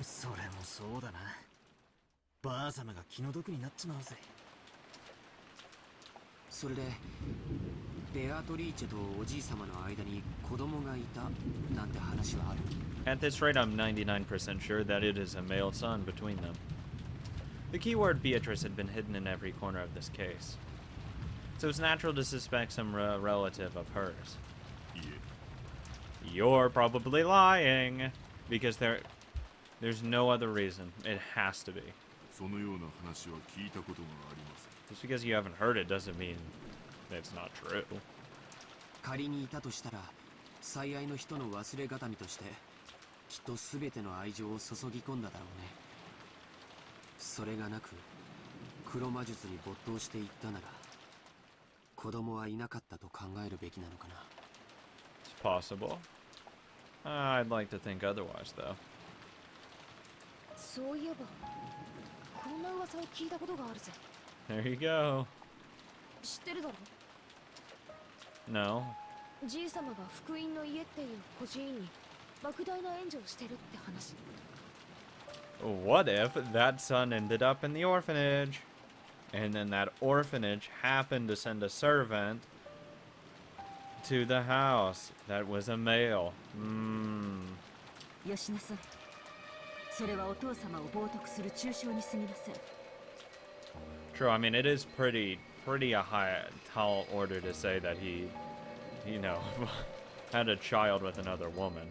それもそうだな。ばあさまが気の毒になっちまうぜ。それでベアトリーチェとおじいさまの間に子供がいたなんて話はある。 At this rate, I'm 99% sure that it is a male son between them. The keyword Beatrice had been hidden in every corner of this case, so it's natural to suspect some relative of hers. You're probably lying, because there's no other reason. It has to be. Just because you haven't heard it doesn't mean it's not true. 仮にいたとしたら最愛の人の忘れがたみとしてきっと全ての愛情を注ぎ込んだだろうね。それがなく黒魔術に没頭していったなら子供はいなかったと考えるべきなのかな。 It's possible. I'd like to think otherwise, though. そういえばこんな噂を聞いたことがあるぜ。 There you go. 知ってるだろ。 No. じいさまが福音の家っていう孤児院に莫大な援助をしてるって話。 What if that son ended up in the orphanage? And then that orphanage happened to send a servant to the house that was a male. よしなさい。それはお父様を冒涜する中傷に過ぎません。 True, I mean, it is pretty a tall order to say that he, had a child with another woman.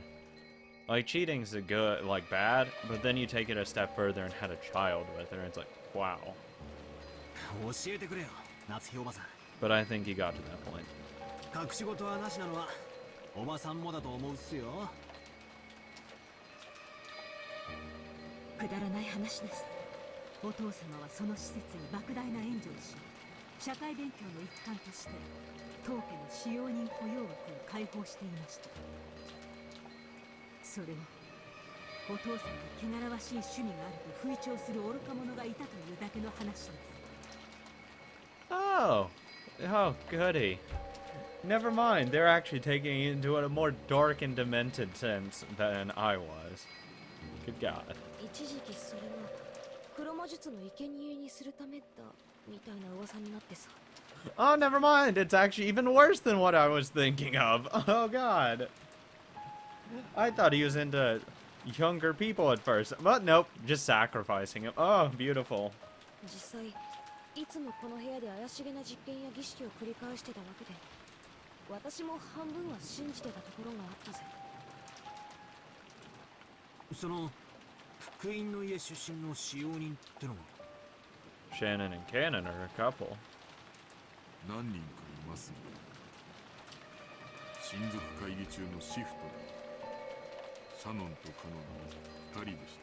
Like, cheating's bad, but then you take it a step further and had a child with her, and it's like, wow. 教えてくれよ、夏日おばさん。 But I think he got to that point. 隠し事はなしなのはおばさんもだと思うっすよ。くだらない話です。お父様はその施設に莫大な援助をし、社会勉強の一環として当家の使用人雇用枠を開放していました。それをお父さんが汚らわしい趣味があると吹聴する愚か者がいたというだけの話です。 Oh, goody. Never mind, they're actually taking it into a more dark and demented sense than I was. Good God. 一時期それが黒魔術の生贄にするためだみたいな噂になってさ。 Oh, never mind. It's actually even worse than what I was thinking of. Oh, God. I thought he was into younger people at first. But nope, just sacrificing him. Oh, beautiful. 実際いつもこの部屋で怪しげな実験や儀式を繰り返してたわけで、私も半分は信じてたところがあったぜ。その福音の家出身の使用人ってのは Shannon and Cannon are a couple. 何人かいますね。親族会議中のシフトでシャノンとカノンの2人でした。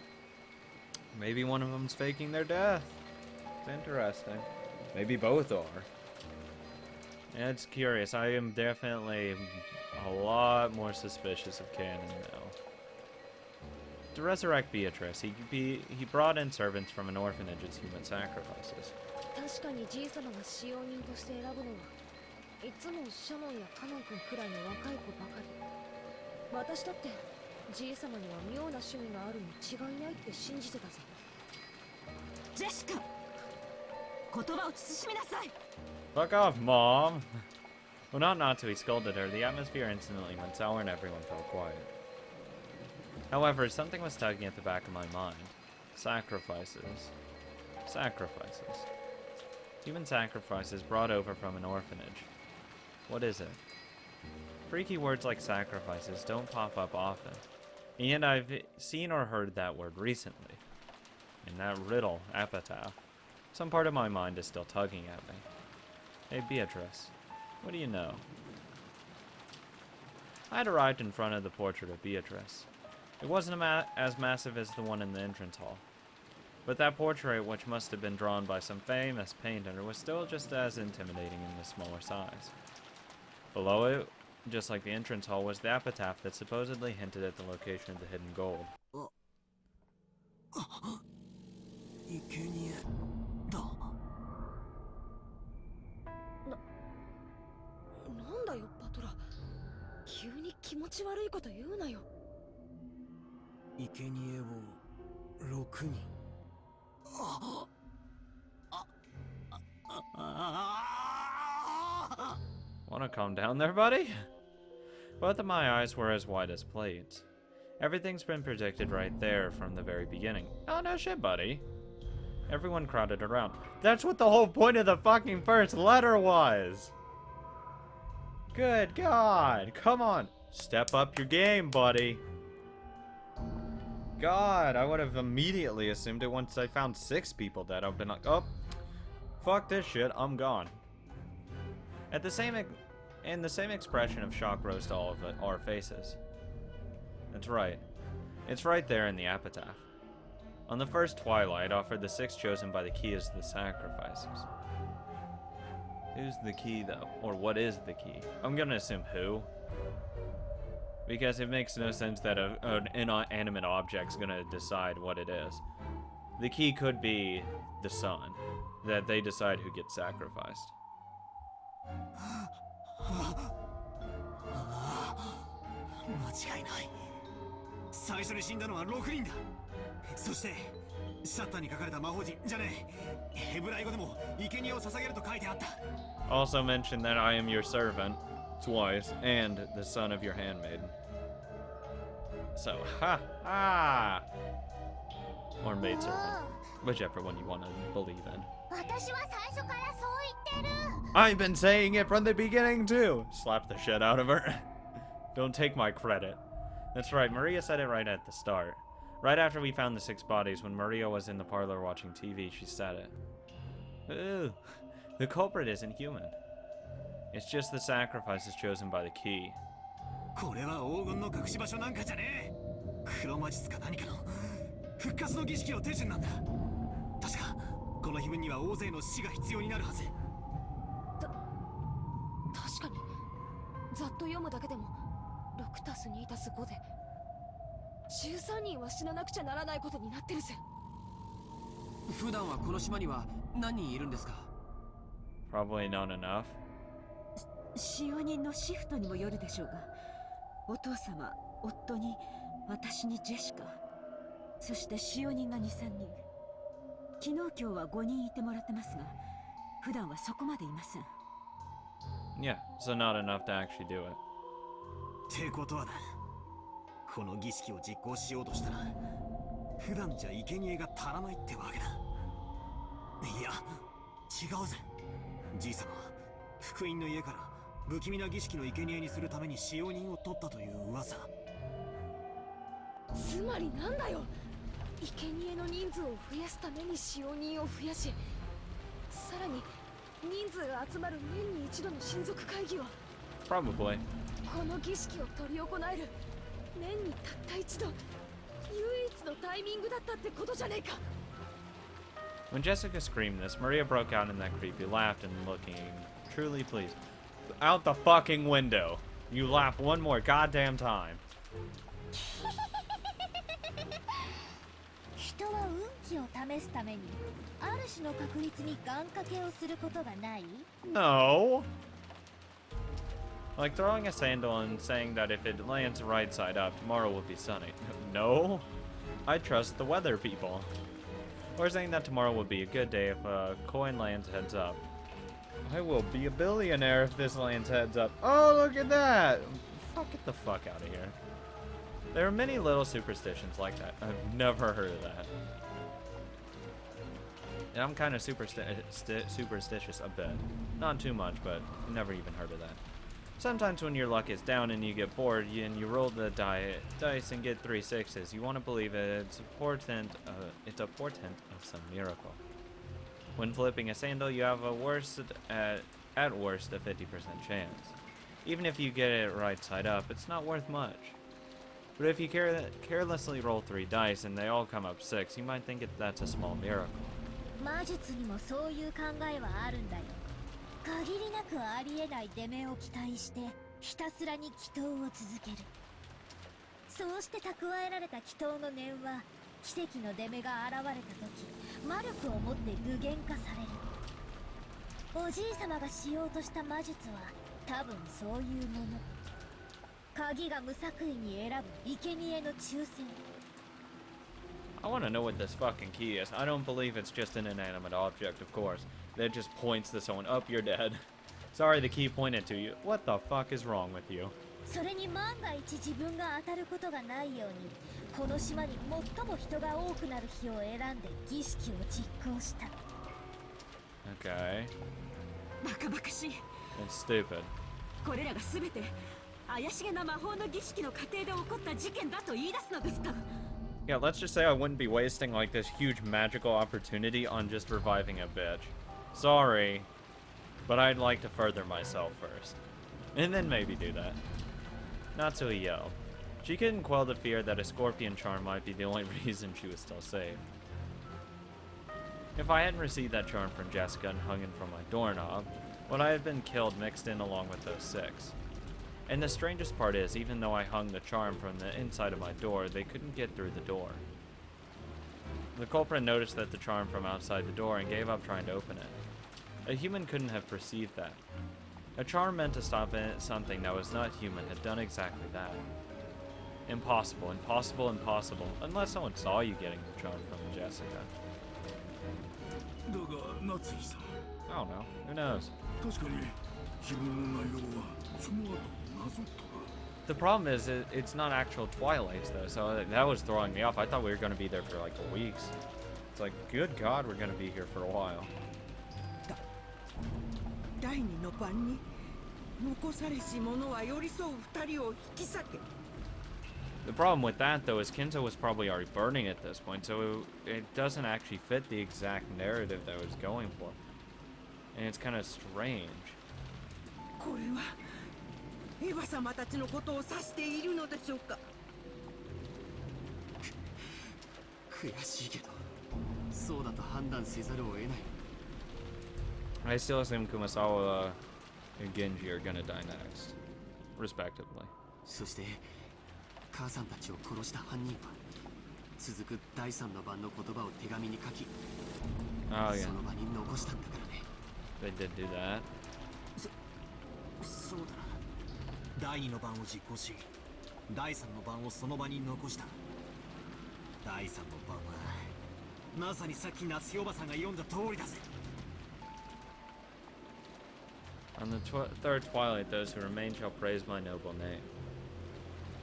Maybe one of them's faking their death. It's interesting. Maybe both are. Yeah, it's curious. I am definitely a lot more suspicious of Cannon now. To resurrect Beatrice, he brought in servants from an orphanage as human sacrifices. 確かにじいさまが使用人として選ぶのはいつもシャノンやカノン君くらいの若い子ばかり。私だってじいさまには妙な趣味があるに違いないって信じてたぜ。ジェシカ、言葉を慎みなさい。 Fuck off, Mom! Well, not to, he scolded her. The atmosphere instantly went sour and everyone fell quiet. However, something was tugging at the back of my mind. Sacrifices. Sacrifices. Human sacrifices brought over from an orphanage. What is it? Freaky words like sacrifices don't pop up often. And yet I've seen or heard that word recently. In that riddle, epitaph. Some part of my mind is still tugging at me. Hey, Beatrice, what do you know? I had arrived in front of the portrait of Beatrice. It wasn't as massive as the one in the entrance hall, but that portrait, which must have been drawn by some famous painter, was still just as intimidating in the smaller size. Below it, just like the entrance hall, was the epitaph that supposedly hinted at the location of the hidden gold. 生贄だ。なんだよパトラ、急に気持ち悪いこと言うなよ。生贄を6人。Wanna calm down there, buddy? Both of my eyes were as wide as plates. Everything's been predicted right there from the very beginning. Oh, no shit, buddy. Everyone crowded around. That's what the whole point of the fucking first letter was! Good God! Come on! Step up your game, buddy! God, I would have immediately assumed it once I found 6 people dead. I've been like, oh, fuck this shit, I'm gone. In the same expression of shock rose to all of our faces. That's right. It's right there in the epitaph. On the first twilight, offered the 6 chosen by the key as the sacrifices. Who's the key, though? Or what is the key? I'm gonna assume who. Because it makes no sense that an inanimate object's gonna decide what it is. The key could be the sun. That they decide who gets sacrificed. 間違いない。最初に死んだのは6人だ。そしてシャッターに書かれた魔法陣じゃねえ、ヘブライ語でも生贄を捧げると書いてあった。 Also mention that I am your servant twice and the son of your handmaiden. So, ha ha! Or maidservant. Whichever one you want to believe in. 私は最初からそう言ってる。 I've been saying it from the beginning too! Slap the shit out of her. Don't take my credit. That's right, Maria said it right at the start. Right after we found the 6 bodies, when Maria was in the parlor watching TV, she said it. Ooh, the culprit isn't human. It's just the sacrifices chosen by the key. これは黄金の隠し場所なんかじゃねえ。黒魔術か何かの復活の儀式の手順なんだ。確かこの碑文には大勢の死が必要になるはず。確かにざっと読むだけでも 6+2+5 で13人は死ななくちゃならないことになってるぜ。普段はこの島には何人いるんですか？ Probably not enough. 使用人のシフトにもよるでしょうが、お父様、夫に、私にジェシカ、そして使用人が 2、3人。昨日今日は5人いてもらってますが、普段はそこまでいません。Yeah, so not enough to actually do it. ってことはだ、この儀式を実行しようとしたら普段じゃ生贄が足らないってわけだ。いや違うぜ。じいさまは福音の家から不気味な儀式の生贄にするために使用人を取ったという噂。つまりなんだよ、生贄の人数を増やすために使用人を増やし、さらに人数が集まる年に一度の親族会議を Probably. この儀式を執り行える年にたった一度唯一のタイミングだったってことじゃねえか。 When Jessica screamed this, Maria broke out in that creepy laugh and looking truly pleased. Out the fucking window! You laugh one more goddamn time. 人は運気を試すためにある種の確率に願掛けをすることがない？ No! Like throwing a sandal and saying that if it lands right side up, tomorrow will be sunny. No! I trust the weather people. Or saying that tomorrow will be a good day if a coin lands heads up. I will be a billionaire if this lands heads up. Oh, look at that! Get the fuck out of here. There are many little superstitions like that. I've never heard of that. And I'm kind of superstitious a bit. Not too much, but never even heard of that. Sometimes when your luck is down and you get bored and you roll the dice and get 3 6s, you want to believe it's a portent of some miracle. When flipping a sandal, you have at worst a 50% chance. Even if you get it right side up, it's not worth much. But if you carelessly roll 3 dice and they all come up 6, you might think that's a small miracle. 魔術にもそういう考えはあるんだよ。限りなくありえない出目を期待してひたすらに祈祷を続ける。そうして蓄えられた祈祷の念は奇跡の出目が現れた時魔力を持って具現化される。おじいさまがしようとした魔術は多分そういうもの。鍵が無作為に選ぶ生贄の抽選。I want to know what this fucking key is. I don't believe it's just an inanimate object, of course. That just points to someone. Up, you're dead. Sorry, the key pointed to you. What the fuck is wrong with you? それに万が一自分が当たることがないようにこの島に最も人が多くなる日を選んで儀式を実行した。 Okay. バカバカしい。 It's stupid. これらが全て怪しげな魔法の儀式の過程で起こった事件だと言い出すのですか。 Yeah, let's just say I wouldn't be wasting like this huge magical opportunity on just reviving a bitch. Sorry, but I'd like to further myself first. And then maybe do that. Natsui yelled. She couldn't quell the fear that a scorpion charm might be the only reason she was still safe. If I hadn't received that charm from Jessica and hung it from my doorknob, would I have been killed mixed in along with those 6? And the strangest part is, even though I hung the charm from the inside of my door, they couldn't get through the door. The culprit noticed that the charm from outside the door and gave up trying to open it. A human couldn't have perceived that. A charm meant to stop something that was not human had done exactly that. Impossible, impossible, impossible, unless someone saw you getting the charm from Jessica. だが夏井さん、 I don't know. Who knows? 確かに自分の内容はその後なぞったが。 The problem is, it's not actual Twilights, though, so that was throwing me off. I thought we were going to be there for like weeks. It's like, good God, we're going to be here for a while. 第二の晩に残されし者は寄り添う二人を引き裂け。 The problem with that, though, is Kinto was probably already burning at this point, so it doesn't actually fit the exact narrative that I was going for. And it's kind of strange. これはエヴァ様たちのことを指しているのでしょうか。悔しいけどそうだと判断せざるを得ない。 I still assume Kumasawa and Genji are gonna die next, respectively. そして母さんたちを殺した犯人は続く第三の晩の言葉を手紙に書き、 Oh yeah, その場に残したんだからね。 they did do that. そうだな。第2の番を実行し、第3の番をその場に残した。第3の番はまさにさっき夏代おばさんが読んだ通りだぜ。 On the third twilight, those who remain shall praise my noble name.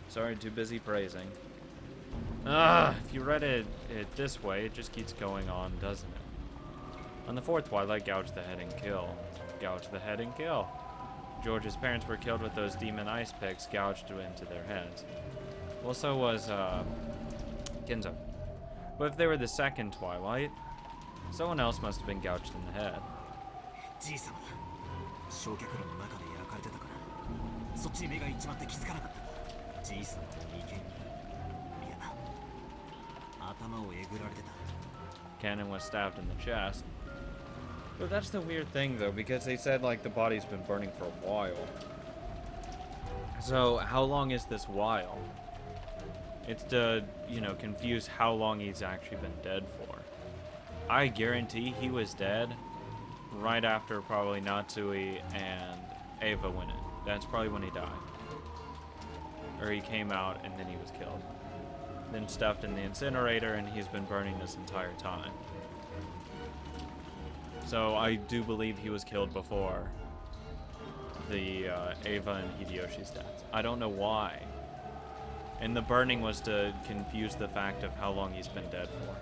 Sorry, too busy praising. If you read it this way, it just keeps going on, doesn't it? On the fourth twilight, gouge the head and kill. Gouge the head and kill. George's parents were killed with those demon ice picks gouged into their heads. Well, so was, Kinzo. But if they were the second twilight, someone else must have been gouged in the head. じいさまだ。焼却炉の中で焼かれてたから、そっちに目が行っちまって気づかなかった。じいさまの眉間に、いや、頭をえぐられてた。 Cannon was stabbed in the chest. But that's the weird thing, though, because they said, like, the body's been burning for a while. So, how long is this while? It's to, you know, confuse how long he's actually been dead for. I guarantee he was dead right after probably Natsui and Ava went in. That's probably when he died. Or he came out and then he was killed. Then stuffed in the incinerator, and he's been burning this entire time. So I do believe he was killed before the Ava and Hideyoshi's deaths. I don't know why. And the burning was to confuse the fact of how long he's been dead for.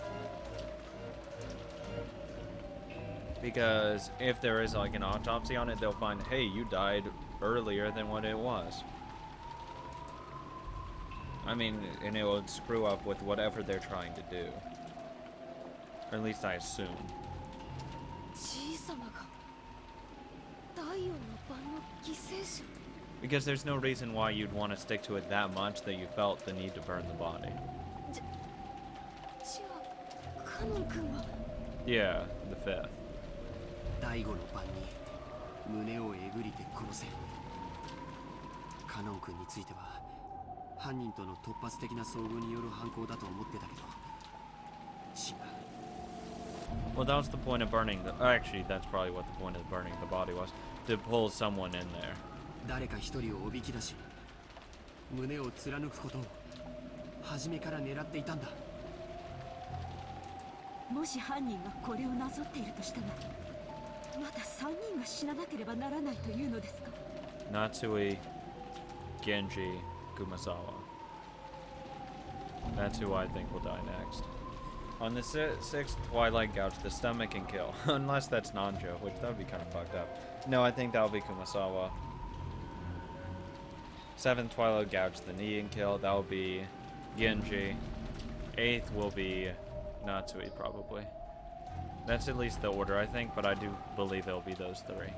Because if there is like an autopsy on it, they'll find, hey, you died earlier than what it was. I mean, and it would screw up with whatever they're trying to do. Or at least I assume. じいさまが第4の晩の犠牲者。 Because there's no reason why you'd want to stick to it that much that you felt the need to burn the body. じゃあカノン君は Yeah, the fifth. 第5の晩に胸をえぐりて殺せ。カノン君については犯人との突発的な遭遇による犯行だと思ってたけど違う。 Well, that was the point of burning the... Actually, that's probably what the point of burning the body was. To pull someone in there. 誰か一人をおびき出し胸を貫くことを初めから狙っていたんだ。もし犯人がこれをなぞっているとしたら、まだ3人が死ななければならないというのですか。 Natsui, Genji, Kumasawa. That's who I think will die next. On the sixth Twilight Gouge, the stomach can kill. Unless that's Nanjo, which that would be kind of fucked up. No, I think that'll be Kumasawa. Seventh Twilight Gouge, the knee and kill. That'll be Genji. Eighth will be Natsui, probably. That's at least the order, I think, but I do believe it'll be those three.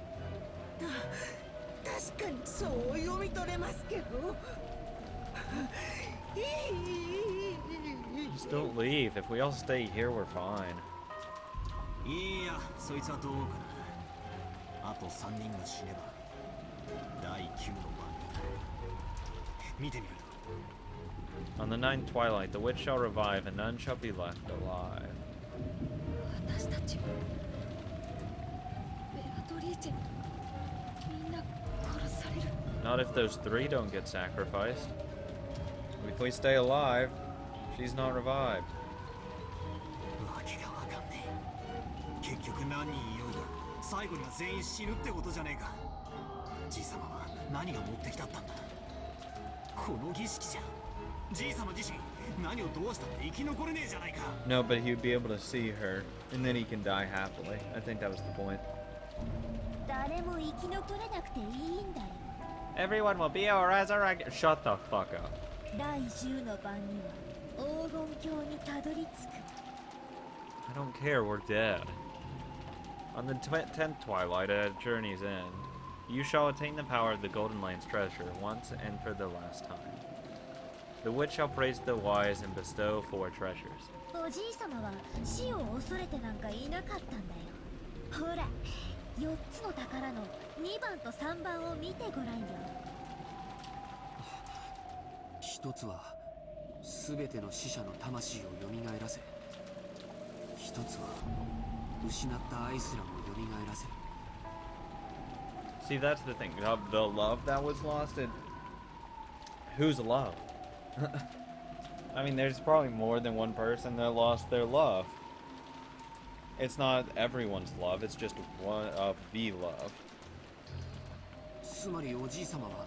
確かにそう読み取れますけど。 Just don't leave. If we all stay here, we're fine. いや、そいつはどうかな。あと3人が死ねば第9の番になる。見てみる。 On the ninth twilight, the witch shall revive, and none shall be left alive. 私たちベアトリーチェみんな殺される。 Not if those three don't get sacrificed. If we stay alive, she's not revived. わけがわかんねえ。結局何人いようが最後には全員死ぬってことじゃねえか。じいさまは何が持ってきたったんだ。この儀式じゃじいさま自身何をどうしたって生き残れねえじゃないか。 No, but he'd be able to see her, and then he can die happily. I think that was the point. 誰も生き残れなくていいんだよ。 Everyone will be resurrected. Shut the fuck up. 第10の晩には黄金鏡にたどり着く。 I don't care, we're dead. On the 10th twilight, at journey's end, you shall attain the power of the Golden Land's treasure once and for the last time. The witch shall praise the wise and bestow 4 treasures. おじいさまは死を恐れてなんかいなかったんだよ。ほら、4つの宝の2番と3番を見てごらんよ。一つは全ての死者の魂を蘇らせ、一つは失った愛すらも蘇らせる。 See, that's the thing. The love that was lost, whose love? I mean, there's probably more than one person that lost their love. It's not everyone's love, it's just one of the love. つまりおじい様は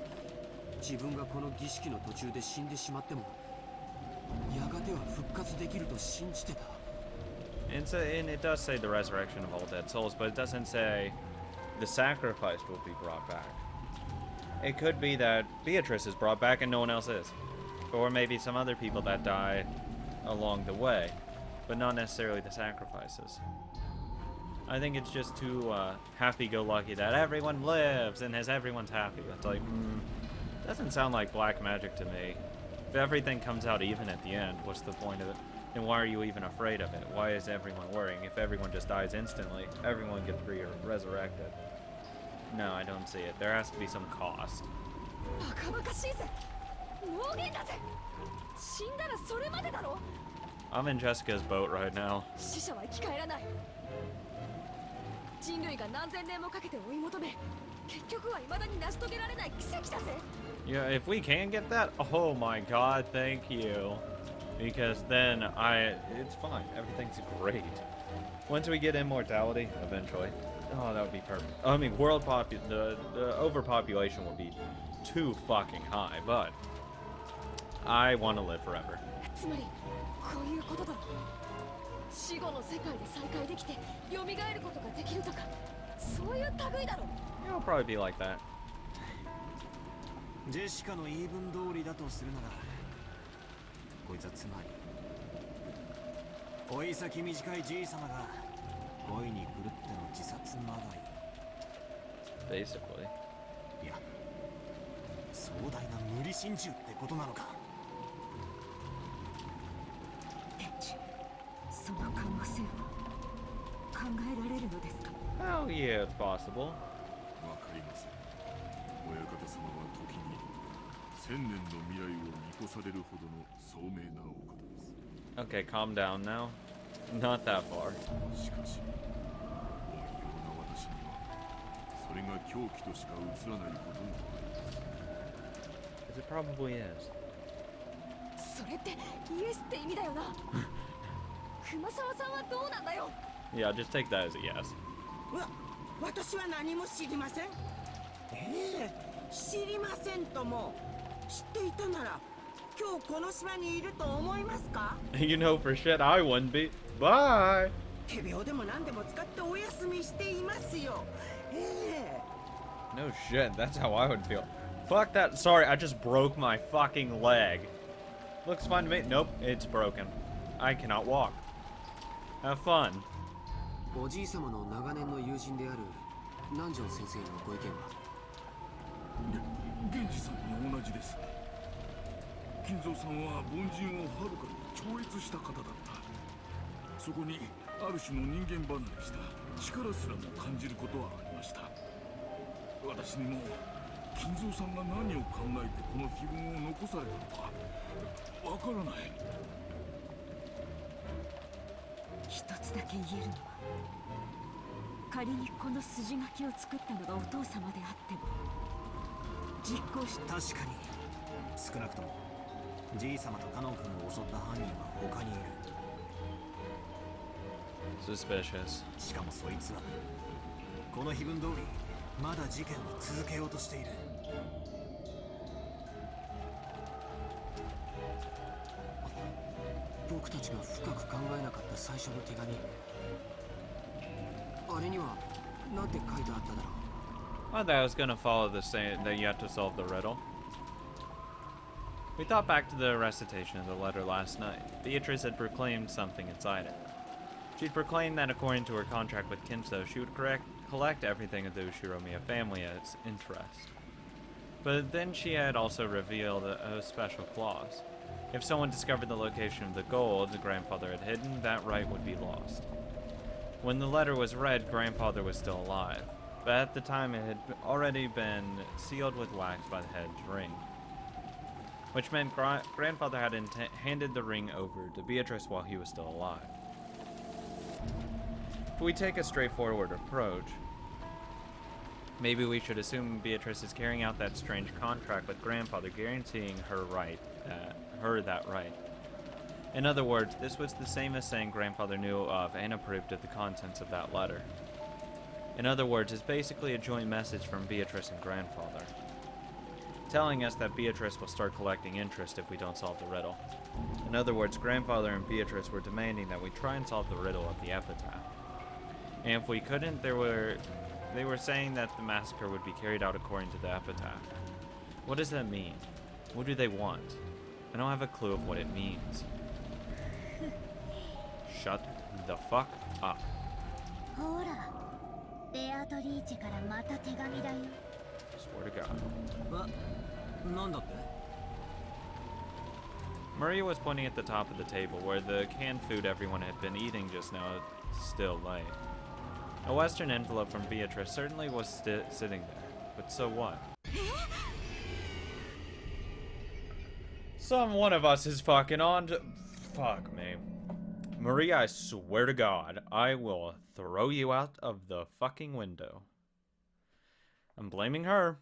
自分がこの儀式の途中で死んでしまってもやがては復活できると信じてた。 And it does say the resurrection of all dead souls, but it doesn't say the sacrificed will be brought back. It could be that Beatrice is brought back and no one else is. Or maybe some other people that died along the way, but not necessarily the sacrifices. I think it's just too happy-go-lucky that everyone lives and everyone's happy. It's like, doesn't sound like black magic to me. If everything comes out even at the end, what's the point of it? And why are you even afraid of it? Why is everyone worrying? If everyone just dies instantly, everyone gets resurrected. No, I don't see it. There has to be some cost. バカバカしいぜ。妄言だぜ。死んだらそれまでだろ。 I'm in Jessica's boat right now. 死者は生き返らない。人類が何千年もかけて追い求め、結局は未だに成し遂げられない奇跡だぜ。 Yeah, if we can get that, oh my god, thank you. Because then it's fine. Everything's great. Once we get immortality, eventually. Oh, that would be perfect. I mean, the overpopulation will be too fucking high, but I want to live forever. つまりこういうことだろ。死後の世界で再会できて蘇ることができるとか、そういう類だろ。 It'll probably be like that. ジェシカの言い分通りだとするなら、こいつはつまり老い先短いじいさまが恋に狂っての自殺まがい。 Basically. いや、壮大な無理心中ってことなのか。店主、その可能性は考えられるのですか。 Oh yeah, it's possible. わかりません。親方様は時に1000年の未来を見越されるほどの聡明なお方です。 Okay, calm down now. Not that far. しかし、凡庸な私にはそれが狂気としか映らないこともあります。 Because it probably is. それってイエスって意味だよな。熊沢さんはどうなんだよ。 Yeah, just take that as a yes. 私は何も知りません。知りませんとも。知っていたなら今日この島にいると思いますか？ You know for shit I wouldn't be. Bye! 手病でも何でも使ってお休みしていますよ。No shit, that's how I would feel. Fuck that. Sorry, I just broke my fucking leg. Looks fine to me. Nope, it's broken. I cannot walk. Have fun. おじい様の長年の友人である南條先生のご意見は？源氏さんに同じです。金蔵さんは凡人をはるかに超越した方だった。そこにある種の人間離れした力すらも感じることはありました。私にも金蔵さんが何を考えてこの碑文を残されたのかわからない。一つだけ言えるのは、仮にこの筋書きを作ったのがお父様であっても、実行し確かに少なくともじい様とカノン君を襲った犯人は他にいる。 Suspicious. しかもそいつはこの碑文通りまだ事件を続けようとしている。僕たちが深く考えなかった最初の手紙、あれにはなんて書いてあっただろう。 I thought I was gonna follow the same that you have to solve the riddle. We thought back to the recitation of the letter last night. Beatrice had proclaimed something inside it. She'd proclaimed that according to her contract with Kinso, she would collect everything of the Ushiromiya family as interest. But then she had also revealed a special clause. If someone discovered the location of the gold the grandfather had hidden, that right would be lost. When the letter was read, grandfather was still alive, but at the time it had already been sealed with wax by the head's ring, which meant grandfather had handed the ring over to Beatrice while he was still alive. If we take a straightforward approach, maybe we should assume Beatrice is carrying out that strange contract with grandfather, guaranteeing her that right. In other words, this was the same as saying grandfather knew of and approved of the contents of that letter. In other words, it's basically a joint message from Beatrice and grandfather, telling us that Beatrice will start collecting interest if we don't solve the riddle. In other words, grandfather and Beatrice were demanding that we try and solve the riddle of the epitaph. And if we couldn't, they were saying that the massacre would be carried out according to the epitaph. What does that mean? What do they want? I don't have a clue of what it means. Shut the fuck up. ほら、ベアトリーチからまた手紙だよ。 Swear to God. なんだって？ Maria was pointing at the top of the table where the canned food everyone had been eating just now still lay. A Western envelope from Beatrice certainly was sitting there, but so what? One of us is fucking on to... Fuck me. Maria, I swear to God, I will throw you out of the fucking window. I'm blaming her.